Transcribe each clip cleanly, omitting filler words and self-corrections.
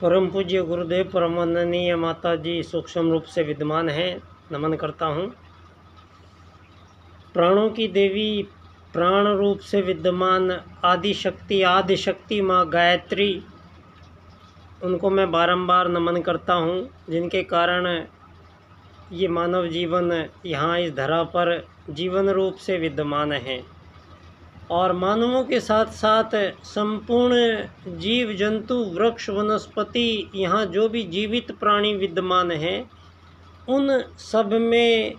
परम पूज्य गुरुदेव परम वंदनीय माता जी सूक्ष्म रूप से विद्यमान हैं, नमन करता हूँ। प्राणों की देवी प्राण रूप से विद्यमान आदि शक्ति माँ गायत्री, उनको मैं बारंबार नमन करता हूँ, जिनके कारण ये मानव जीवन यहाँ इस धरा पर जीवन रूप से विद्यमान है। और मानवों के साथ साथ संपूर्ण जीव जंतु वृक्ष वनस्पति, यहाँ जो भी जीवित प्राणी विद्यमान हैं, उन सब में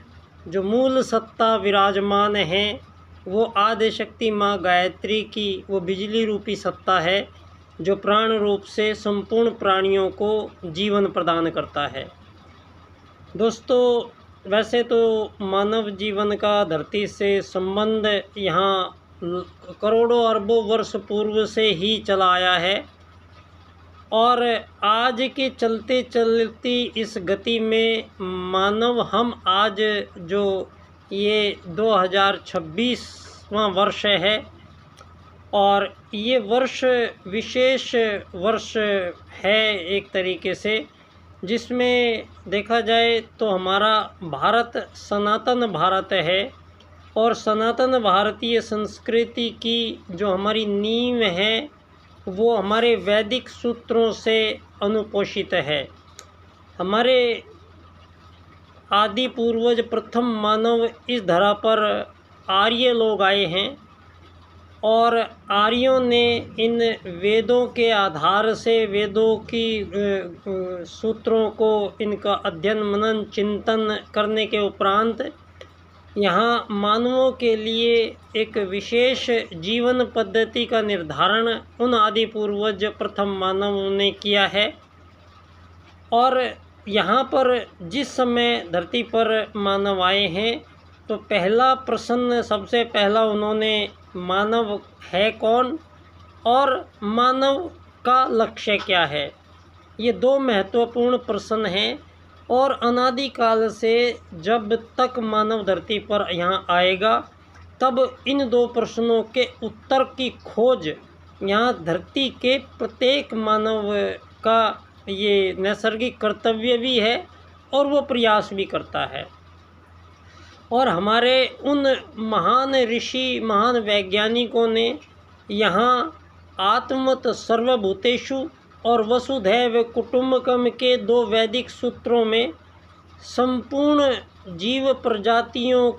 जो मूल सत्ता विराजमान है वो आदिशक्ति माँ गायत्री की वो बिजली रूपी सत्ता है, जो प्राण रूप से संपूर्ण प्राणियों को जीवन प्रदान करता है। दोस्तों, वैसे तो मानव जीवन का धरती से संबंध यहाँ करोड़ों अरबों वर्ष पूर्व से ही चला आया है, और आज के चलते चलती इस गति में हम आज जो ये 2026वां वर्ष है, और ये वर्ष विशेष वर्ष है एक तरीके से, जिसमें देखा जाए तो हमारा भारत सनातन भारत है, और सनातन भारतीय संस्कृति की जो हमारी नींव है वो हमारे वैदिक सूत्रों से अनुपोषित है। हमारे आदि पूर्वज प्रथम मानव इस धरा पर आर्य लोग आए हैं, और आर्यों ने इन वेदों के आधार से वेदों की सूत्रों को इनका अध्ययन मनन चिंतन करने के उपरांत यहाँ मानवों के लिए एक विशेष जीवन पद्धति का निर्धारण उन आदि पूर्वज प्रथम मानव ने किया है। और यहाँ पर जिस समय धरती पर मानव आए हैं, तो पहला प्रश्न सबसे पहला उन्होंने मानव है कौन और मानव का लक्ष्य क्या है, ये दो महत्वपूर्ण प्रश्न हैं। और अनादिकाल से जब तक मानव धरती पर यहाँ आएगा, तब इन दो प्रश्नों के उत्तर की खोज यहाँ धरती के प्रत्येक मानव का ये नैसर्गिक कर्तव्य भी है, और वो प्रयास भी करता है। और हमारे उन महान ऋषि महान वैज्ञानिकों ने यहाँ आत्मत सर्वभूतेषु और वसुधैव कुटुम्बकम के दो वैदिक सूत्रों में संपूर्ण जीव प्रजातियों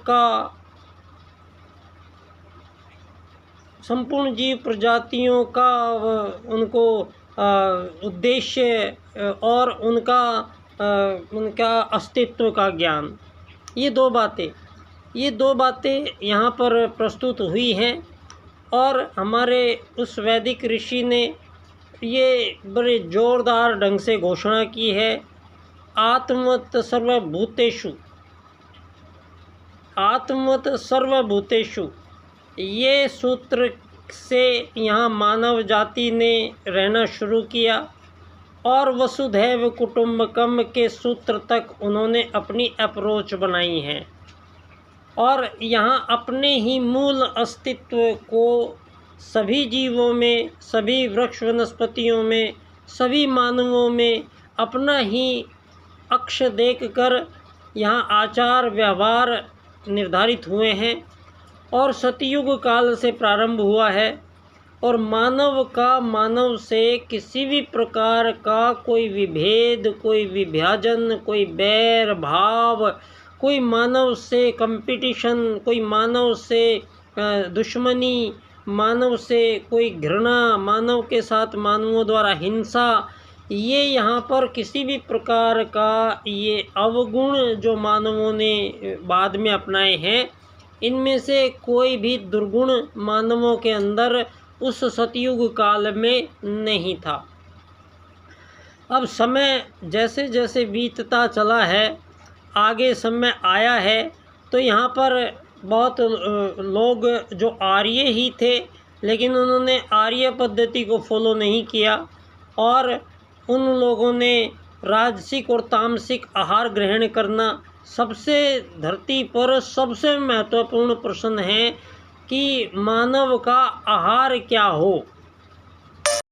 का उनको उद्देश्य और उनका अस्तित्व का ज्ञान, ये दो बातें यहाँ पर प्रस्तुत हुई हैं। और हमारे उस वैदिक ऋषि ने ये बड़े ज़ोरदार ढंग से घोषणा की है, आत्मत सर्वभूतेषु। ये सूत्र से यहाँ मानव जाति ने रहना शुरू किया, और वसुधैव कुटुम्बकम के सूत्र तक उन्होंने अपनी अप्रोच बनाई है, और यहाँ अपने ही मूल अस्तित्व को सभी जीवों में, सभी वृक्ष वनस्पतियों में, सभी मानवों में अपना ही अक्ष देखकर यहाँ आचार व्यवहार निर्धारित हुए हैं। और सतयुग काल से प्रारंभ हुआ है, और मानव से किसी भी प्रकार का कोई विभेद, कोई विभाजन, कोई बैर भाव, कोई मानव से कंपटीशन, कोई मानव से दुश्मनी, मानव से कोई घृणा, मानव के साथ मानवों द्वारा हिंसा, ये यहाँ पर किसी भी प्रकार का ये अवगुण जो मानवों ने बाद में अपनाए हैं, इनमें से कोई भी दुर्गुण मानवों के अंदर उस सतयुग काल में नहीं था। अब समय जैसे जैसे बीतता चला है, आगे समय आया है, तो यहाँ पर बहुत लोग जो आर्य ही थे, लेकिन उन्होंने आर्य पद्धति को फॉलो नहीं किया, और उन लोगों ने राजसिक और तामसिक आहार ग्रहण करना। सबसे धरती पर सबसे महत्वपूर्ण प्रश्न है कि मानव का आहार क्या हो।